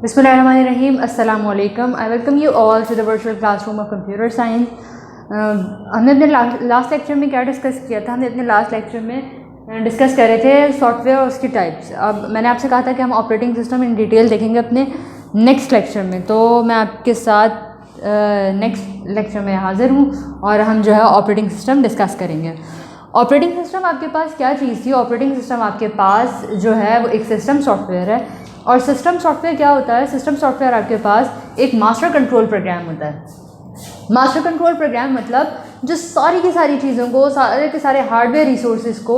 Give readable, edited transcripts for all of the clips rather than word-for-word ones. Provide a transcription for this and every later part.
बिस्मिल्लाहिर्रहमानिर्रहीम अस्सलामु अलैकुम। I welcome you all to the virtual classroom of computer science. हमने अपने लास्ट लेक्चर में क्या डिस्कस किया था? हमने अपने लास्ट लेक्चर में डिस्कस कर रहे थे सॉफ्टवेयर और उसकी टाइप्स। अब मैंने आपसे कहा था कि हम ऑपरेटिंग सिस्टम इन डिटेल देखेंगे अपने नेक्स्ट लेक्चर में, तो मैं आपके साथ नेक्स्ट लेक्चर में हाज़िर हूँ और हम जो है ऑपरेटिंग सिस्टम डिस्कस करेंगे। ऑपरेटिंग सिस्टम आपके पास क्या चीज़ थी? ऑपरेटिंग सिस्टम आपके पास जो है वो एक सिस्टम सॉफ्टवेयर है। और सिस्टम सॉफ्टवेयर क्या होता है? सिस्टम सॉफ्टवेयर आपके पास एक मास्टर कंट्रोल प्रोग्राम होता है। मास्टर कंट्रोल प्रोग्राम मतलब जो सारी की सारी चीज़ों को, सारे के सारे हार्डवेयर रिसोर्सेज को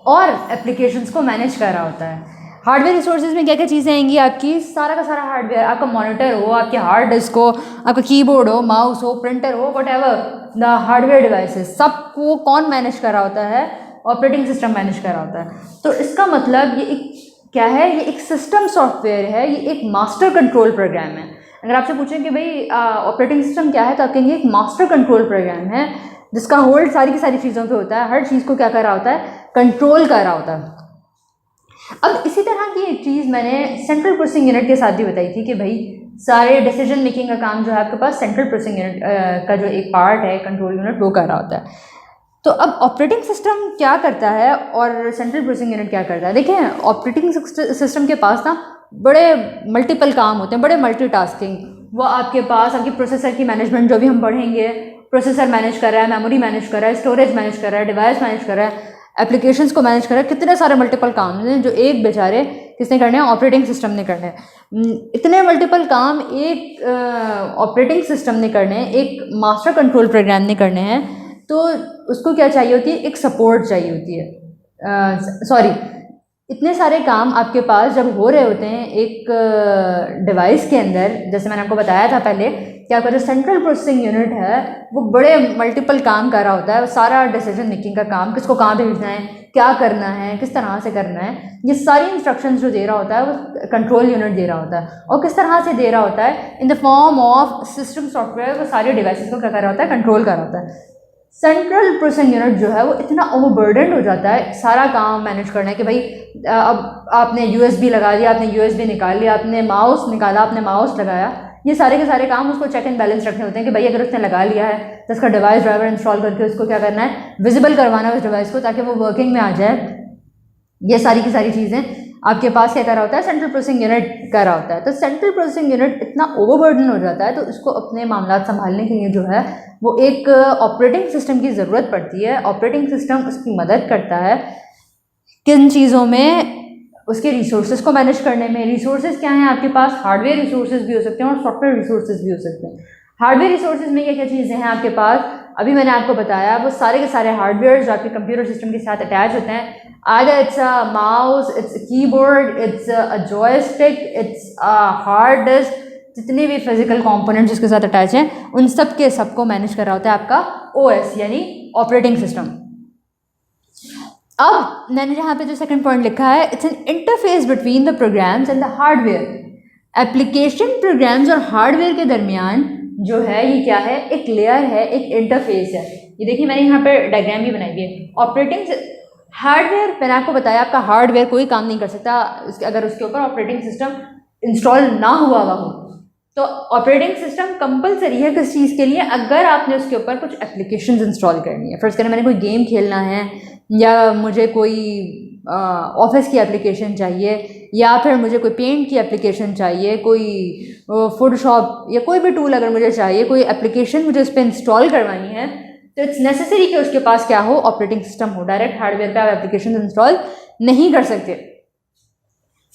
और एप्लीकेशंस को मैनेज कर रहा होता है। हार्डवेयर रिसोर्सेज में क्या क्या चीज़ें आएंगी आपकी? सारा का सारा हार्डवेयर, आपका मॉनिटर हो, आपके हार्ड डिस्क हो, आपका कीबोर्ड हो, माउस हो, प्रिंटर हो, व्हाटएवर द हार्डवेयर डिवाइसेस, सबको कौन मैनेज कर रहा होता है? ऑपरेटिंग सिस्टम मैनेज कर रहा होता है। तो इसका मतलब ये एक क्या है? ये एक सिस्टम सॉफ्टवेयर है, ये एक मास्टर कंट्रोल प्रोग्राम है। अगर आपसे पूछें कि भाई ऑपरेटिंग सिस्टम क्या है, तो आप कहेंगे एक मास्टर कंट्रोल प्रोग्राम है जिसका होल्ड सारी की सारी चीज़ों पे होता है, हर चीज़ को क्या कर रहा होता है? कंट्रोल कर रहा होता है। अब इसी तरह की एक चीज़ मैंने सेंट्रल प्रोसेसिंग यूनिट के साथ भी बताई थी कि भाई सारे डिसीजन मेकिंग का काम जो है आपके पास सेंट्रल प्रोसेसिंग यूनिट का जो एक पार्ट है, कंट्रोल यूनिट, वो कर रहा होता है। तो अब ऑपरेटिंग सिस्टम क्या करता है और सेंट्रल प्रोसेसिंग यूनिट क्या करता है? देखें, ऑपरेटिंग सिस्टम के पास ना बड़े मल्टीपल काम होते हैं, बड़े मल्टीटास्किंग। वो आपके पास आपकी प्रोसेसर की मैनेजमेंट जो भी हम पढ़ेंगे, प्रोसेसर मैनेज कर रहा है, मेमोरी मैनेज कर रहा है, स्टोरेज मैनेज कर रहा है, डिवाइस मैनेज कर रहा है, एप्लीकेशंस को मैनेज कर रहा है। कितने सारे मल्टीपल काम हैं जो एक बेचारे किसने करने हैं? ऑपरेटिंग सिस्टम ने करने हैं। इतने मल्टीपल काम एक ऑपरेटिंग सिस्टम ने करने हैं, एक मास्टर कंट्रोल प्रोग्राम ने करने हैं, तो उसको क्या चाहिए होती है? एक सपोर्ट चाहिए होती है। इतने सारे काम आपके पास जब हो रहे होते हैं एक डिवाइस के अंदर, जैसे मैंने आपको बताया था पहले कि आपका जो सेंट्रल प्रोसेसिंग यूनिट है वो बड़े मल्टीपल काम कर रहा होता है। सारा डिसीजन मेकिंग का काम, किसको कहाँ भेजना है, क्या करना है, किस तरह से करना है, ये सारी इंस्ट्रक्शंस जो दे रहा होता है वो कंट्रोल यूनिट दे रहा होता है। और किस तरह से दे रहा होता है? In the form of system software. वो सारे डिवाइसेस को क्या कर रहा होता है? कंट्रोल कर रहा होता है। सेंट्रल प्रोसेसिंग यूनिट जो है वो इतना ओवरबर्डन हो जाता है सारा काम मैनेज करना है कि भाई अब आपने यूएसबी लगा दिया, आपने यूएसबी निकाल लिया, आपने माउस निकाला, आपने माउस लगाया, ये सारे के सारे काम उसको चेक एंड बैलेंस रखने होते हैं कि भाई अगर उसने लगा लिया है तो उसका डिवाइस ड्राइवर इंस्टॉल करके उसको क्या करना है? विजिबल करवाना है उस डिवाइस को, ताकि वो वर्किंग में आ जाए। ये सारी की सारी चीज़ें आपके पास क्या कर रहा होता है? सेंट्रल प्रोसेसिंग यूनिट कर रहा होता है। तो सेंट्रल प्रोसेसिंग यूनिट इतना ओवरबर्डन हो जाता है तो उसको अपने मामला संभालने के लिए जो है वो एक ऑपरेटिंग सिस्टम की ज़रूरत पड़ती है। ऑपरेटिंग सिस्टम उसकी मदद करता है किन चीज़ों में? उसके रिसोर्सेज को मैनेज करने में। रिसोर्सेज क्या हैं आपके पास? हार्डवेयर रिसोर्सेज भी हो सकते हैं और सॉफ्टवेयर रिसोर्सेज भी हो सकते हैं। हार्डवेयर रिसोर्सेज में क्या क्या चीज़ें हैं आपके पास? अभी मैंने आपको बताया वो सारे के सारे हार्डवेयर जो आपके कंप्यूटर सिस्टम के साथ अटैच होते हैं। Either it's a mouse, it's a keyboard, it's a joystick, it's a hard disk, जितने भी फिजिकल कंपोनेंट्स जिसके साथ अटैच हैं उन सब के सबको मैनेज कर रहा होता है आपका ओएस यानी ऑपरेटिंग सिस्टम। अब मैंने यहाँ पे जो सेकंड पॉइंट लिखा है, it's an interface between the programs and the hardware. Application programs और हार्डवेयर के दरमियान जो है ये क्या है? एक लेयर है, एक इंटरफेस है। ये देखिए मैंने यहाँ पर डायग्राम भी बनाई हुई है। ऑपरेटिंग हार्डवेयर, मैंने आपको बताया आपका हार्डवेयर कोई काम नहीं कर सकता अगर उसके ऊपर ऑपरेटिंग सिस्टम इंस्टॉल ना हुआ हुआ हो। तो ऑपरेटिंग सिस्टम कंपलसरी है किस चीज़ के लिए? अगर आपने उसके ऊपर कुछ एप्लीकेशंस इंस्टॉल करनी है। फर्स्ट करें मैंने कोई गेम खेलना है, या मुझे कोई ऑफिस की एप्लीकेशन चाहिए, या फिर मुझे कोई पेंट की एप्लीकेशन चाहिए, कोई फोटोशॉप या कोई भी टूल अगर मुझे चाहिए, कोई एप्लीकेशन मुझे उस पर इंस्टॉल करवानी है, तो इट्स नेसेसरी कि उसके पास क्या हो? ऑपरेटिंग सिस्टम हो। डायरेक्ट हार्डवेयर पे आप एप्लीकेशन इंस्टॉल नहीं कर सकते।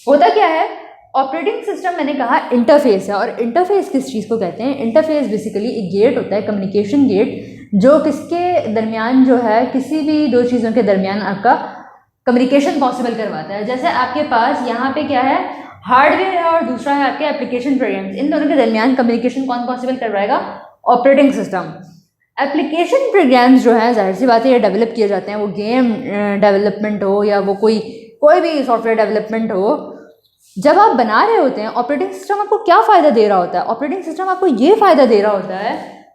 होता क्या है? ऑपरेटिंग सिस्टम मैंने कहा इंटरफेस है। और इंटरफेस किस चीज़ को कहते हैं? इंटरफेस बेसिकली एक गेट होता है, कम्युनिकेशन गेट, जो किसके दरमियान जो है किसी भी दो चीज़ों के दरमियान आपका कम्युनिकेशन पॉसिबल करवाता है। जैसे आपके पास यहाँ पे क्या है? हार्डवेयर है और दूसरा है आपके एप्लीकेशन प्रोग्राम्स। इन दोनों के दरमियान कम्युनिकेशन कौन पॉसिबल करवाएगा? Operating system. एप्लीकेशन प्रोग्राम्स जो है जाहिर सी बात है ये डेवलप किए जाते हैं, वो गेम डेवलपमेंट हो या वो कोई भी सॉफ्टवेयर डेवलपमेंट हो। जब आप बना रहे होते हैं, ऑपरेटिंग सिस्टम आपको क्या फ़ायदा दे रहा होता है? ऑपरेटिंग सिस्टम आपको ये फ़ायदा दे रहा होता है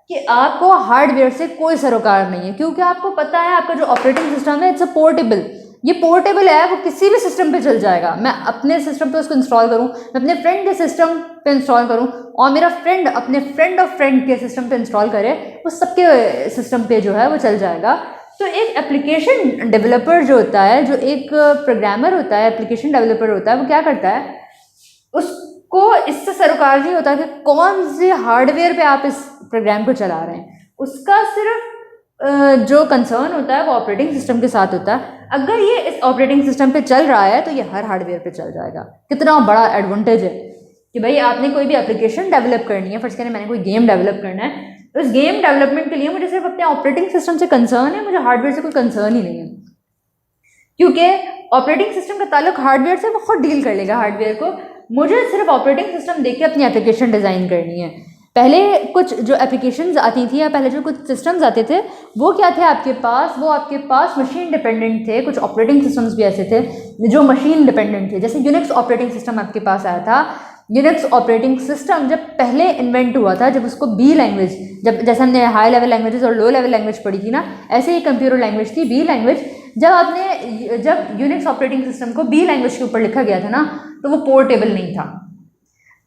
कि आपको हार्डवेयर से कोई सरोकार नहीं है, क्योंकि आपको पता है आपका जो ऑपरेटिंग सिस्टम है इट्स अ पोर्टेबल, ये पोर्टेबल है, वो किसी भी सिस्टम पे चल जाएगा। मैं अपने सिस्टम पे उसको इंस्टॉल करूँ, मैं अपने फ्रेंड के सिस्टम पे इंस्टॉल करूँ, और मेरा फ्रेंड अपने फ्रेंड ऑफ फ्रेंड के सिस्टम पे इंस्टॉल करे, वो सबके सिस्टम पे जो है वो चल जाएगा। तो एक एप्लीकेशन डेवलपर जो होता है, जो एक प्रोग्रामर होता है, एप्लीकेशन डेवलपर होता है, वो क्या करता है, उसको इससे सरोकार नहीं होता कि कौन से हार्डवेयर पे आप इस प्रोग्राम को चला रहे हैं। उसका सिर्फ जो कंसर्न होता है वो ऑपरेटिंग सिस्टम के साथ होता है। अगर ये इस ऑपरेटिंग सिस्टम पे चल रहा है तो ये हर हार्डवेयर पे चल जाएगा। कितना बड़ा एडवांटेज है कि भाई आपने कोई भी एप्लीकेशन डेवलप करनी है, फर्स्ट करें मैंने कोई गेम डेवलप करना है, तो उस गेम डेवलपमेंट के लिए मुझे सिर्फ अपने ऑपरेटिंग सिस्टम से कंसर्न है, मुझे हार्डवेयर से कोई कंसर्न ही नहीं है, क्योंकि ऑपरेटिंग सिस्टम का ताल्लुक हार्डवेयर से वो खुद डील कर लेगा हार्डवेयर को। मुझे सिर्फ ऑपरेटिंग सिस्टम देख के अपनी एप्लीकेशन डिज़ाइन करनी है। पहले कुछ जो एप्लीकेशंस आती थी या पहले जो कुछ सिस्टम्स आते थे वो क्या थे आपके पास, वो आपके पास मशीन डिपेंडेंट थे। कुछ ऑपरेटिंग सिस्टम्स भी ऐसे थे जो मशीन डिपेंडेंट थे, जैसे यूनिक्स ऑपरेटिंग सिस्टम आपके पास आया था। यूनिक्स ऑपरेटिंग सिस्टम जब पहले इन्वेंट हुआ था, जब उसको बी लैंग्वेज, जब जैसे हमने हाई लेवल लैंग्वेजेस और लो लेवल लैंग्वेज पढ़ी थी ना, ऐसे ही कंप्यूटर लैंग्वेज थी बी लैंग्वेज। जब यूनिक्स ऑपरेटिंग सिस्टम को बी लैंग्वेज के ऊपर लिखा गया था ना, तो वो पोर्टेबल नहीं था।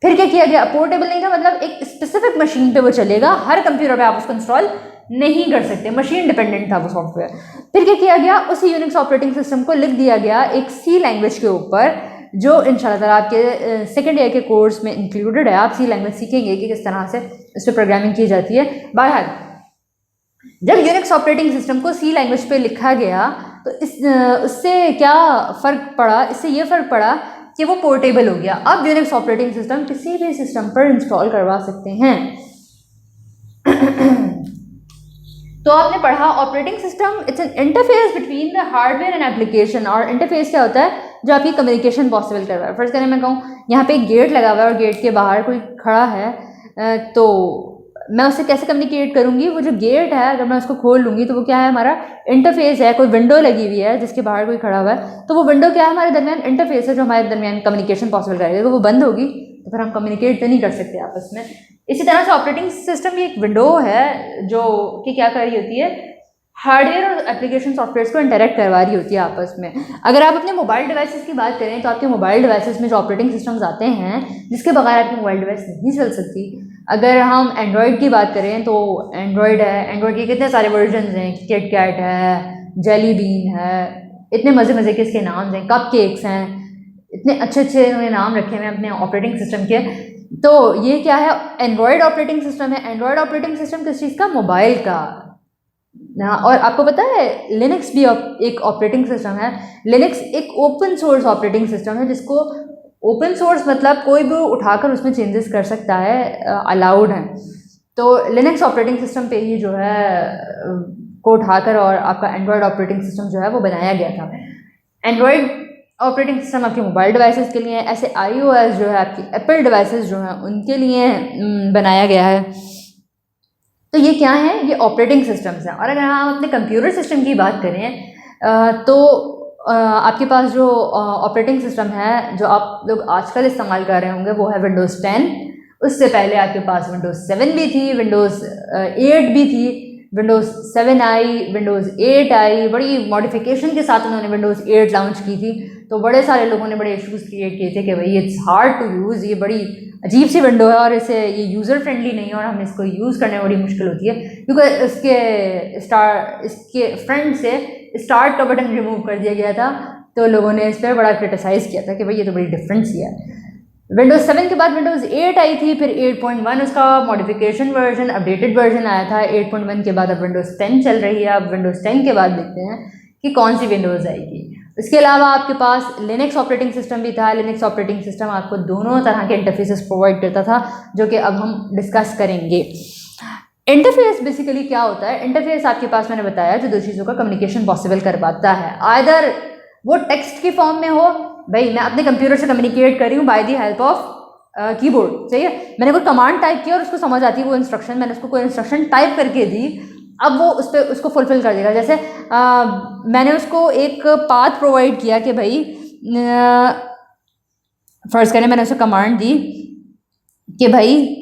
फिर क्या किया गया, पोर्टेबल नहीं था मतलब एक स्पेसिफिक मशीन पे वो चलेगा, हर कंप्यूटर पे आप उसको इंस्टॉल नहीं कर सकते, मशीन डिपेंडेंट था वो सॉफ्टवेयर। फिर क्या किया गया, उसी यूनिक्स ऑपरेटिंग सिस्टम को लिख दिया गया एक सी लैंग्वेज के ऊपर, जो इंशाल्लाह ताला आपके सेकेंड ईयर के कोर्स में इंक्लूडेड है। आप सी लैंग्वेज सीखेंगे कि किस तरह से इस पर प्रोग्रामिंग की जाती है। बहरहाल जब यूनिक्स ऑपरेटिंग सिस्टम को सी लैंग्वेज पे लिखा गया तो उससे क्या फ़र्क पड़ा, इससे ये फ़र्क पड़ा कि वो पोर्टेबल हो गया। अब यूनिक्स ऑपरेटिंग सिस्टम किसी भी सिस्टम पर इंस्टॉल करवा सकते हैं। तो आपने पढ़ा operating system it's an interface between the hardware and application. और इंटरफेस क्या होता है, जो आपकी कम्युनिकेशन पॉसिबल करवा है। फर्स्ट करें मैं कहूँ यहाँ पे एक गेट लगा हुआ है और गेट के बाहर कोई खड़ा है, तो मैं उससे कैसे कम्युनिकेट करूँगी। वो जो गेट है अगर मैं उसको खोल लूँगी तो वो क्या है, हमारा इंटरफेस है। कोई विंडो लगी हुई है जिसके बाहर कोई खड़ा हुआ है, तो वो विंडो क्या है, हमारे दरमियान इंटरफेस है जो हमारे दरमियान कम्युनिकेशन पॉसिबल करेगा। अगर वो बंद होगी तो फिर हम कम्युनिकेट तो नहीं कर सकते आपस में। इसी तरह से ऑपरेटिंग सिस्टम भी एक विंडो है जो कि क्या कर रही होती है, हार्डवेयर और एप्लीकेशन सॉफ्टवेयर को इंटरेक्ट करवा रही होती है आपस में। अगर आप अपने मोबाइल डिवाइसेस की बात करें तो आपके मोबाइल डिवाइसेस में जो ऑपरेटिंग सिस्टम्स आते हैं जिसके बगैर आपकी मोबाइल डिवाइस नहीं चल सकती। अगर हम एंड्रॉयड की बात करें तो एंड्रॉयड है, एंड्रॉयड के कितने सारे वर्जन हैं, किट कैट है, जेली बीन है, इतने मज़े मज़े के इसके नाम हैं, कप केक्स हैं, इतने अच्छे अच्छे इन्होंने नाम रखे हुए हैं अपने ऑपरेटिंग सिस्टम के। तो ये क्या है, एंड्रॉयड ऑपरेटिंग सिस्टम है। एंड्रॉयड ऑपरेटिंग सिस्टम किस चीज़ का, मोबाइल का। और आपको पता है लिनक्स भी एक ऑपरेटिंग सिस्टम है। लिनक्स एक ओपन सोर्स ऑपरेटिंग सिस्टम है, जिसको ओपन सोर्स मतलब कोई भी उठाकर उसमें चेंजेस कर सकता है, अलाउड है। तो लिनक्स ऑपरेटिंग सिस्टम पे ही जो है को उठाकर और आपका एंड्रॉयड ऑपरेटिंग सिस्टम जो है वो बनाया गया था। एंड्रॉयड ऑपरेटिंग सिस्टम आपके मोबाइल डिवाइसेस के लिए, ऐसे iOS जो है आपकी एप्पल डिवाइसेस जो हैं उनके लिए बनाया गया है। तो ये क्या है, ये ऑपरेटिंग सिस्टम्स हैं। और अगर हम अपने कंप्यूटर सिस्टम की बात करें तो आपके पास जो ऑपरेटिंग सिस्टम है जो आप लोग आजकल इस्तेमाल कर रहे होंगे वो है विंडोज़ 10। उससे पहले आपके पास विंडोज़ 7 भी थी, विंडोज़ 8 भी थी, विंडोज़ 7 आई, विंडोज़ 8 आई। बड़ी मॉडिफिकेशन के साथ उन्होंने विंडोज़ 8 लॉन्च की थी। तो बड़े सारे लोगों ने बड़े इश्यूज़ क्रिएट किए थे कि भाई इट्स हार्ड टू यूज़, ये बड़ी अजीब सी विंडो है और इसे ये यूज़र फ्रेंडली नहीं है और हमें इसको यूज़ करने में बड़ी मुश्किल होती है, क्योंकि इसके फ्रंट से स्टार्ट का बटन रिमूव कर दिया गया था। तो लोगों ने इस पर बड़ा क्रिटिसाइज़ किया था कि भाई ये तो बड़ी डिफरेंस ही है। विंडोज़ 7 के बाद विंडोज़ 8 आई थी, फिर 8.1 उसका मॉडिफिकेशन वर्जन, अपडेटेड वर्जन आया था। 8.1 के बाद अब विंडोज़ 10 चल रही है। अब विंडोज़ 10 के बाद देखते हैं कि कौन सी विंडोज़ आएगी। इसके अलावा आपके पास लिनक्स ऑपरेटिंग सिस्टम भी था। लिनक्स ऑपरेटिंग सिस्टम आपको दोनों तरह के इंटरफेसेस प्रोवाइड करता था, जो कि अब हम डिस्कस करेंगे। इंटरफेस बेसिकली क्या होता है, इंटरफेस आपके पास मैंने बताया जो दो चीज़ों का कम्युनिकेशन पॉसिबल करवाता है। आइदर वो टेक्स्ट की फॉर्म में हो, भाई मैं अपने कंप्यूटर से कम्युनिकेट कर रही हूँ bye the help of keyboard, सही है। मैंने कोई कमांड टाइप किया और उसको समझ आती है वो इंस्ट्रक्शन, मैंने उसको कोई इंस्ट्रक्शन टाइप करके दी, अब वो उस पर उसको फुलफिल कर देगा। जैसे मैंने उसको एक पाथ प्रोवाइड किया कि भाई फर्स्ट करें मैंने उसे कमांड दी कि भाई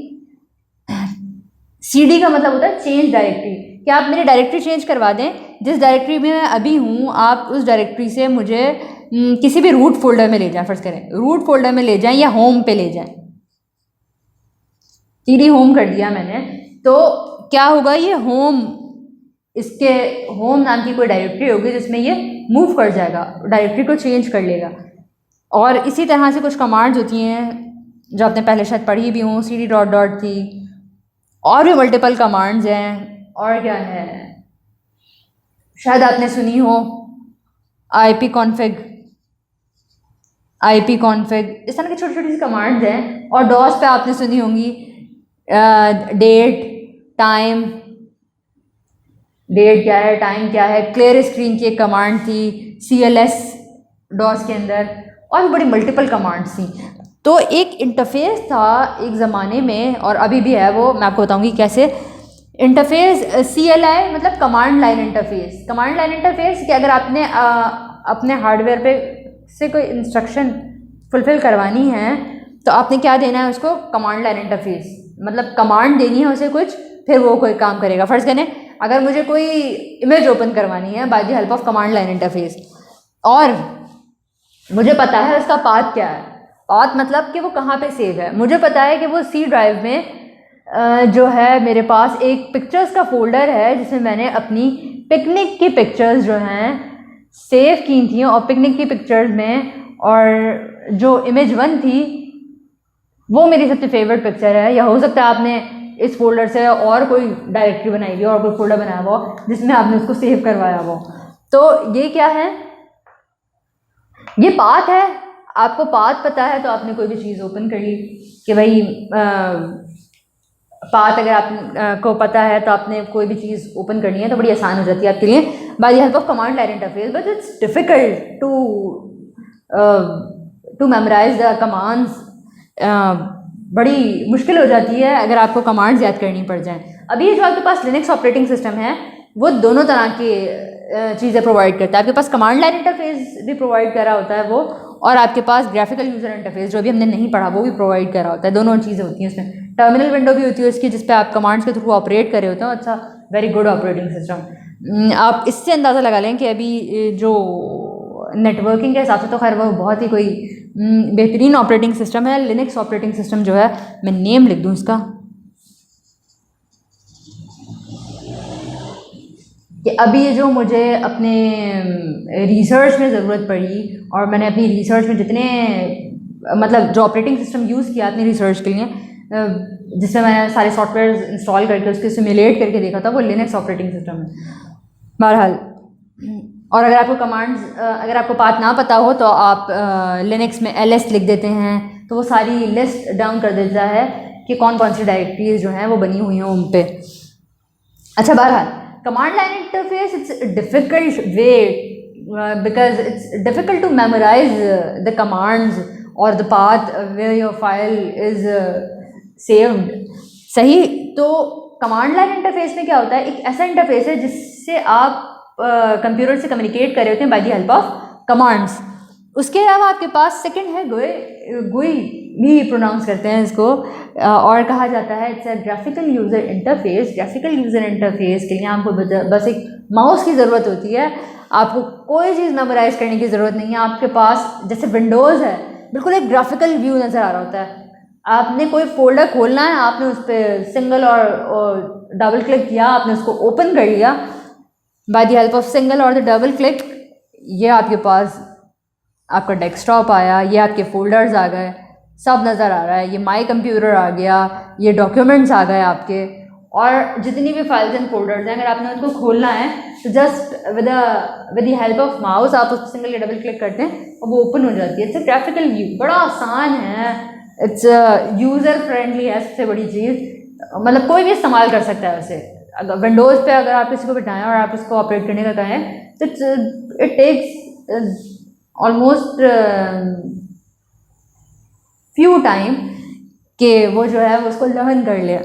CD का मतलब होता है चेंज डायरेक्टरी, कि आप मेरी डायरेक्टरी चेंज करवा दें, जिस डायरेक्टरी में मैं अभी हूँ आप उस डायरेक्टरी से मुझे किसी भी रूट फोल्डर में ले जाएं, फ़र्ज़ करें रूट फोल्डर में ले जाएं या होम पे ले जाएं। सीडी होम कर दिया मैंने, तो क्या होगा, ये होम, इसके होम नाम की कोई डायरेक्टरी होगी जिसमें ये मूव कर जाएगा, डायरेक्टरी को चेंज कर लेगा। और इसी तरह से कुछ कमांड्स होती हैं जो आपने पहले शायद पढ़ी भी हों, cd डॉट डॉट थी, और भी मल्टीपल कमांड्स हैं। और क्या है, शायद आपने सुनी हो ip config, इस तरह की छोटी छोटी सी कमांड्स हैं। और डॉस पे आपने सुनी होंगी डेट टाइम, डेट क्या है, टाइम क्या है, क्लियर स्क्रीन की एक कमांड थी cls डॉस के अंदर, और भी बड़ी मल्टीपल कमांड्स थी। तो एक इंटरफेस था एक ज़माने में, और अभी भी है वो, मैं आपको बताऊंगी कैसे। इंटरफेस CLI मतलब command line interface. Command line interface कि अगर आपने अपने हार्डवेयर पे से कोई इंस्ट्रक्शन फुलफ़िल करवानी है तो आपने क्या देना है उसको, कमांड लाइन इंटरफेस, मतलब कमांड देनी है उसे कुछ, फिर वो कोई काम करेगा। फ़र्ज़ करें अगर मुझे कोई इमेज ओपन करवानी है bye the help of command line interface, और मुझे पता है उसका पाथ क्या है, पाथ मतलब कि वो कहाँ पे सेव है। मुझे पता है कि वो C ड्राइव में जो है मेरे पास एक पिक्चर्स का फोल्डर है जिसमें मैंने अपनी पिकनिक की पिक्चर्स जो हैं सेव की थी, और पिकनिक की पिक्चर्स में और जो इमेज 1 थी वो मेरी सबसे फेवरेट पिक्चर है। या हो सकता है आपने इस फोल्डर से और कोई डायरेक्टरी बनाई हुई और कोई फोल्डर बनाया हुआ जिसमें आपने उसको सेव करवाया हुआ। तो ये क्या है, ये पाथ है। आपको पाथ पता है तो आपने कोई भी चीज़ ओपन कर ली कि भाई पाथ अगर आप को पता है तो आपने कोई भी चीज़ ओपन करनी है तो बड़ी आसान हो जाती है आपके लिए by the help of command line interface. But it's difficult to memorise the commands, बड़ी मुश्किल हो जाती है अगर आपको कमांड्स याद करनी पड़ जाए। अभी जो आपके पास लिनक्स ऑपरेटिंग सिस्टम है वो दोनों तरह की चीज़ें प्रोवाइड करता है। आपके पास कमांड लाइन इंटरफेस भी प्रोवाइड कर रहा होता है वो, और आपके पास ग्राफिकल यूज़र इंटरफेस जो अभी हमने नहीं पढ़ा वो भी प्रोवाइड कर रहा होता है। दोनों चीज़ें होती हैं उसमें। टर्मिनल विंडो भी होती है उसकी जिस पे आप कमांड्स के थ्रू ऑपरेट कर रहे होते हैं। अच्छा, वेरी गुड ऑपरेटिंग सिस्टम। आप इससे अंदाज़ा लगा लें कि अभी जो नेटवर्किंग के हिसाब से तो खैर वो बहुत ही कोई बेहतरीन ऑपरेटिंग सिस्टम है। लिनक्स ऑपरेटिंग सिस्टम जो है, मैं नेम लिख दूँ इसका कि अभी ये जो मुझे अपने रिसर्च में ज़रूरत पड़ी और मैंने अपनी रिसर्च में जितने मतलब जो ऑपरेटिंग सिस्टम यूज़ किया अपनी रिसर्च के लिए, जिसमें मैंने सारे सॉफ्टवेयर इंस्टॉल करके उसके सिमुलेट करके देखा था, वो लिनक्स ऑपरेटिंग सिस्टम है बहरहाल। और अगर आपको कमांड्स अगर आपको पाथ ना पता हो तो आप लिनक्स में ls लिख देते हैं तो वो सारी लिस्ट डाउन कर देता है कि कौन कौन सी डायरेक्टरीज जो हैं वो बनी हुई हैं उन पे। अच्छा, बहरहाल command line interface, it's a difficult way because it's difficult to memorize the commands or the path where your file is saved। सही, तो command line interface में क्या होता है, एक ऐसा इंटरफेस है जिससे आप कंप्यूटर से कम्युनिकेट कर रहे होते हैं bye the help of commands. उसके अलावा आपके पास सेकंड है गुई भी प्रोनाउंस करते हैं इसको, और कहा जाता है it's a graphical user interface. Graphical user interface के लिए आपको बस एक माउस की ज़रूरत होती है, आपको कोई चीज़ मेमोराइज करने की ज़रूरत नहीं है। आपके पास जैसे विंडोज़ है, बिल्कुल एक ग्राफिकल व्यू नज़र आ रहा होता है। आपने कोई फोल्डर खोलना है, आपने उस पर सिंगल और डबल क्लिक किया, आपने उसको ओपन कर लिया bye the help of single और द डबल क्लिक, ये आपके पास आपका डेस्कटॉप आया, ये आपके फोल्डर्स आ गए, सब नज़र आ रहा है। ये माई कंप्यूटर आ गया, ये डॉक्यूमेंट्स आ गए आपके, और जितनी भी फाइल्स एंड फोल्डर्स हैं अगर आपने उनको खोलना है तो just with the help of mouse आप उसको सिंगल या डबल क्लिक करते हैं और वो ओपन हो जाती है। इट्स अ ग्राफिकल व्यू, बड़ा आसान है, इट्स यूज़र फ्रेंडली है। सबसे बड़ी चीज़, मतलब कोई भी इस्तेमाल कर सकता है उसे। अगर विंडोज़ पे अगर आप किसी को बिठाएं और आप इसको ऑपरेट करने का कहें तो it takes almost few time कि वो जो है वो उसको लर्न कर ले।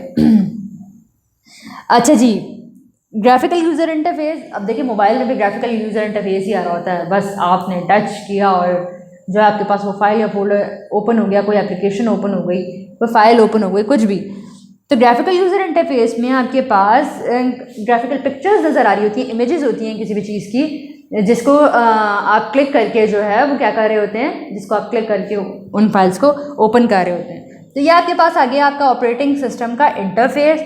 अच्छा जी, ग्राफिकल यूज़र इंटरफेस, अब देखिए मोबाइल में भी ग्राफिकल यूज़र इंटरफेस ही आ रहा होता है। बस आपने टच किया और जो है आपके पास वो फाइल या फोल्डर ओपन हो गया, कोई एप्लीकेशन ओपन हो गई, कोई फाइल ओपन हो गई, कुछ भी। तो ग्राफिकल यूज़र इंटरफेस में आपके पास ग्राफिकल पिक्चर्स नज़र आ रही होती हैं, इमेजेस होती हैं किसी भी चीज़ की, जिसको आप क्लिक करके जो है वो क्या कर रहे होते हैं, जिसको आप क्लिक करके उन फाइल्स को ओपन कर रहे होते हैं। तो ये आपके पास आ गया आपका ऑपरेटिंग सिस्टम का इंटरफेस।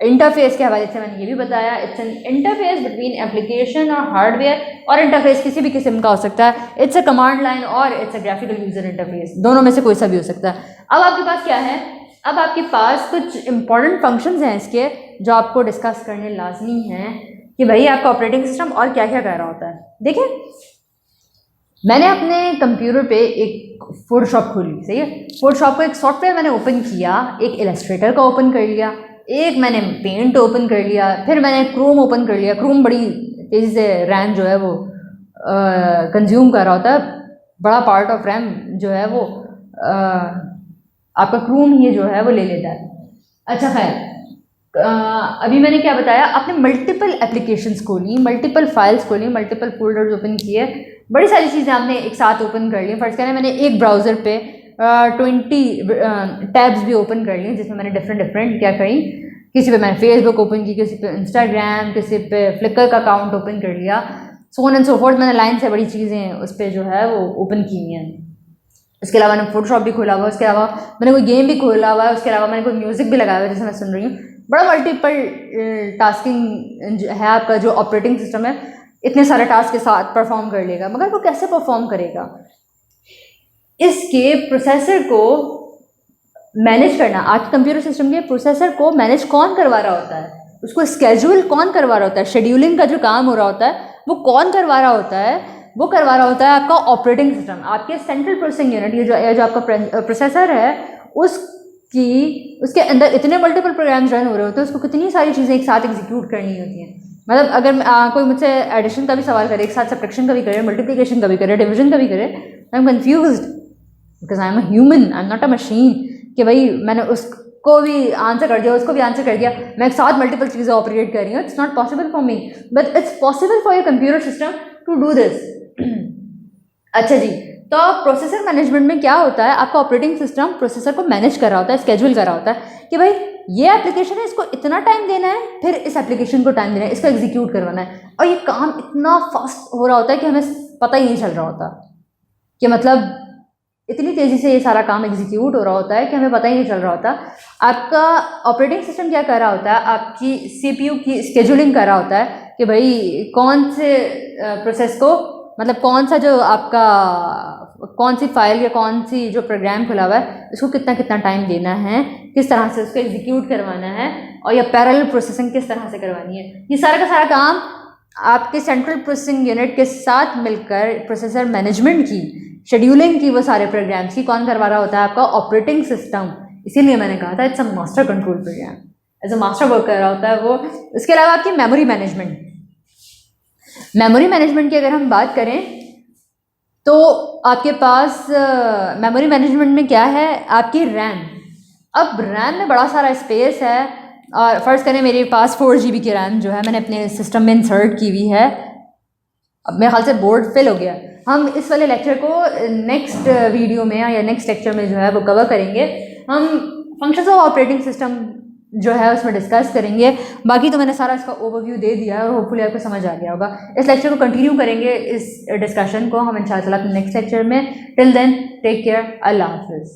इंटरफेस के हवाले से मैंने ये भी बताया, it's an interface between application और हार्डवेयर, और इंटरफेस किसी भी किस्म का हो सकता है, इट्स अ कमांड लाइन और it's a graphical user interface, दोनों में से कोई सा भी हो सकता है। अब आपके पास क्या है, अब आपके पास कुछ इंपॉर्टेंट फंक्शंस हैं इसके जो आपको डिस्कस करने लाजमी हैं कि भाई आपका ऑपरेटिंग सिस्टम और क्या क्या कर रहा होता है। देखिए, मैंने अपने कंप्यूटर पे एक फोटोशॉप खोली, सही है, फोटोशॉप को एक सॉफ्टवेयर मैंने ओपन किया, एक इलस्ट्रेटर का ओपन कर लिया, एक मैंने पेंट ओपन कर लिया, फिर मैंने क्रोम ओपन कर लिया। क्रोम बड़ी तेज़ी से रैम जो है वो कंज्यूम कर रहा होता है, बड़ा पार्ट ऑफ रैम जो है वो आपका क्रोम ही जो है वो ले लेता है। अच्छा खैर, अभी मैंने क्या बताया, आपने मल्टीपल एप्लीकेशंस खोली, मल्टीपल फाइल्स खोली, मल्टीपल फोल्डर्स ओपन किए, बड़ी सारी चीज़ें आपने एक साथ ओपन कर ली। फर्स्ट करें, मैंने एक ब्राउज़र पे 20 टैब्स भी ओपन कर ली, जिसमें मैंने डिफरेंट क्या करी, किसी पे मैंने फेसबुक ओपन की, किसी पे इंस्टाग्राम, किसी पे फ्लिकर का अकाउंट ओपन कर लिया, so on and so fourth. मैंने लाइन से बड़ी चीज़ें उस पर जो है वो ओपन की हुई हैं। इसके अलावा मैंने फोटोशॉप भी खोला हुआ है, उसके अलावा मैंने कोई गेम भी खोला हुआ है, उसके अलावा मैंने कोई म्यूज़िक भी लगाया हुआ है जैसे मैं सुन रही हूँ। बड़ा मल्टीपल टास्किंग है आपका जो ऑपरेटिंग सिस्टम है, इतने सारे टास्क के साथ परफॉर्म कर लेगा। मगर वो कैसे परफॉर्म करेगा, इसके प्रोसेसर को मैनेज करना, आज कंप्यूटर सिस्टम के प्रोसेसर को मैनेज कौन करवा रहा होता है, उसको स्केड्यूल कौन करवा रहा होता है, शेड्यूलिंग का जो काम हो रहा होता है वो कौन करवा रहा होता है, वो करवा रहा होता है आपका ऑपरेटिंग सिस्टम। आपके सेंट्रल प्रोसेसिंग यूनिट, ये जो आपका प्रोसेसर है, उसके अंदर इतने मल्टीपल प्रोग्राम्स रन हो रहे होते हैं, उसको कितनी सारी चीज़ें एक साथ एग्जीक्यूट करनी होती हैं। मतलब अगर कोई मुझसे एडिशन का भी सवाल करे, एक साथ सब्ट्रैक्शन का भी करे, मल्टीप्लिकेशन का भी करे, डिवीजन का भी करे, I am confused because I am a human, I am not a machine कि भाई मैंने उसको भी आंसर कर दिया, उसको भी आंसर कर दिया, मैं एक साथ मल्टीपल चीज़ें ऑपरेट कर रही हूँ। It's not possible for me, but it's possible for your computer system to do this. अच्छा जी, तो प्रोसेसर मैनेजमेंट में क्या होता है, आपका ऑपरेटिंग सिस्टम प्रोसेसर को मैनेज कर रहा होता है, स्केड्यूल कर रहा होता है कि भाई ये एप्लीकेशन है, इसको इतना टाइम देना है, फिर इस एप्लीकेशन को टाइम देना है, इसको एग्जीक्यूट करवाना है। और ये काम इतना फास्ट हो रहा होता है कि हमें पता ही नहीं चल रहा होता, कि मतलब इतनी तेज़ी से ये सारा काम एग्जीक्यूट हो रहा होता है कि हमें पता ही नहीं चल रहा होता। आपका ऑपरेटिंग सिस्टम क्या कर रहा होता है, आपकी CPU की स्केड्यूलिंग कर रहा होता है कि भाई कौन से प्रोसेस को, मतलब कौन सा जो आपका कौन सी फाइल या कौन सी जो प्रोग्राम खुला हुआ है उसको कितना कितना टाइम देना है, किस तरह से उसको एग्जीक्यूट करवाना है, और या पैरेलल प्रोसेसिंग किस तरह से करवानी है। ये सारा का सारा काम आपके सेंट्रल प्रोसेसिंग यूनिट के साथ मिलकर प्रोसेसर मैनेजमेंट की, शेड्यूलिंग की, वो सारे प्रोग्राम्स की कौन करवा रहा होता है, आपका ऑपरेटिंग सिस्टम। इसीलिए मैंने कहा था it's a master control program, as a master work कर रहा होता है वो। इसके अलावा आपकी मेमोरी मैनेजमेंट, मेमोरी मैनेजमेंट की अगर हम बात करें तो आपके पास मेमोरी मैनेजमेंट में क्या है, आपकी रैम। अब रैम में बड़ा सारा स्पेस है, और फ़र्ज़ करें मेरे पास 4 GB की रैम जो है मैंने अपने सिस्टम में इंसर्ट की हुई है। अब मेरे ख्याल से बोर्ड फिल हो गया। हम इस वाले लेक्चर को नेक्स्ट वीडियो में या नेक्स्ट लेक्चर में जो है वो कवर करेंगे। हम फंक्शंस ऑफ ऑपरेटिंग सिस्टम जो है उसमें डिस्कस करेंगे। बाकी तो मैंने सारा इसका ओवरव्यू दे दिया है और होपफुली आपको समझ आ गया होगा। इस लेक्चर को कंटिन्यू करेंगे, इस डिस्कशन को हम इंशाअल्लाह नेक्स्ट लेक्चर में। टिल देन टेक केयर, अल्लाह हाफिज़।